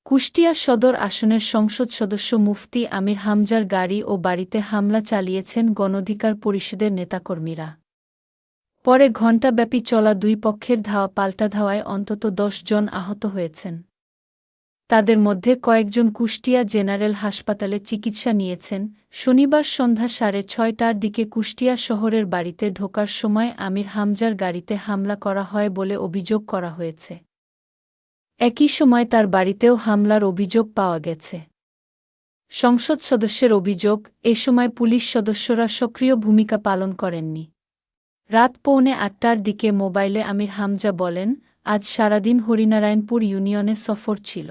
কুষ্টিয়া সদর আসনের সংসদ সদস্য মুফতি আমির হামজার গাড়ি ও বাড়িতে হামলা চালিয়েছেন গণঅধিকার পরিষদের নেতাকর্মীরা। পরে ঘণ্টাব্যাপী চলা দুই পক্ষের ধাওয়া পাল্টা ধাওয়ায় অন্তত ১০ জন আহত হয়েছেন। তাদের মধ্যে কয়েকজন কুষ্টিয়া জেনারেল হাসপাতালে চিকিৎসা নিয়েছেন। শনিবার সন্ধ্যা ৬:৩০টার দিকে কুষ্টিয়া শহরের বাড়িতে ঢোকার সময় আমির হামজার গাড়িতে হামলা করা হয় বলে অভিযোগ করা হয়েছে। একই সময় তার বাড়িতেও হামলার অভিযোগ পাওয়া গেছে। সংসদ সদস্যের অভিযোগ, এ সময় পুলিশ সদস্যরা সক্রিয় ভূমিকা পালন করেননি। রাত ৮:45টার দিকে মোবাইলে আমির হামজা বলেন, আজ সারাদিন হরিনারায়ণপুর ইউনিয়নে সফর ছিল।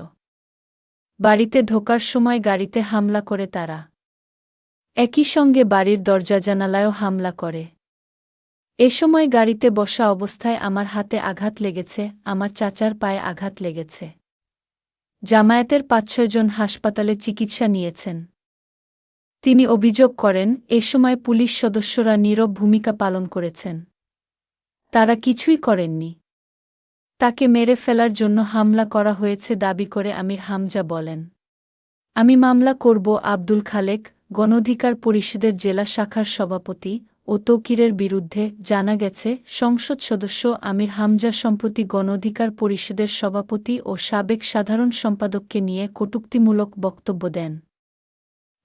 বাড়িতে ঢোকার সময় গাড়িতে হামলা করে তারা। একই সঙ্গে বাড়ির দরজা-জানালায়ও হামলা করে। এ সময় গাড়িতে বসা অবস্থায় আমার হাতে আঘাত লেগেছে, আমার চাচার পায়ে আঘাত লেগেছে। জামায়াতের ৫-৬ জন হাসপাতালে চিকিৎসা নিয়েছেন। তিনি অভিযোগ করেন, এ সময় পুলিশ সদস্যরা নীরব ভূমিকা পালন করেছেন। তারা কিছুই করেননি। তাকে মেরে ফেলার জন্য হামলা করা হয়েছে দাবি করে আমির হামজা বলেন, আমি মামলা করব। আব্দুল খালেক, গণঅধিকার পরিষদের জেলা শাখার সভাপতি ও তৌকিরের বিরুদ্ধে। জানা গেছে, সংসদ সদস্য আমির হামজা সম্প্রতি গণঅধিকার পরিষদের সভাপতি ও সাবেক সাধারণ সম্পাদককে নিয়ে কটূক্তিমূলক বক্তব্য দেন।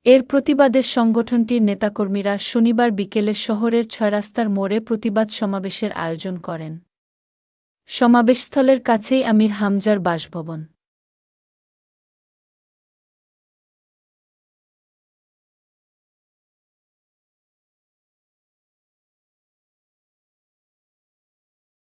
এর প্রতিবাদে সংগঠনটির নেতাকর্মীরা শনিবার বিকেলে শহরের ৬ রাস্তার মোড়ে প্রতিবাদ সমাবেশের আয়োজন করেন। সমাবেশস্থলের কাছেই আমির হামজার বাসভবন।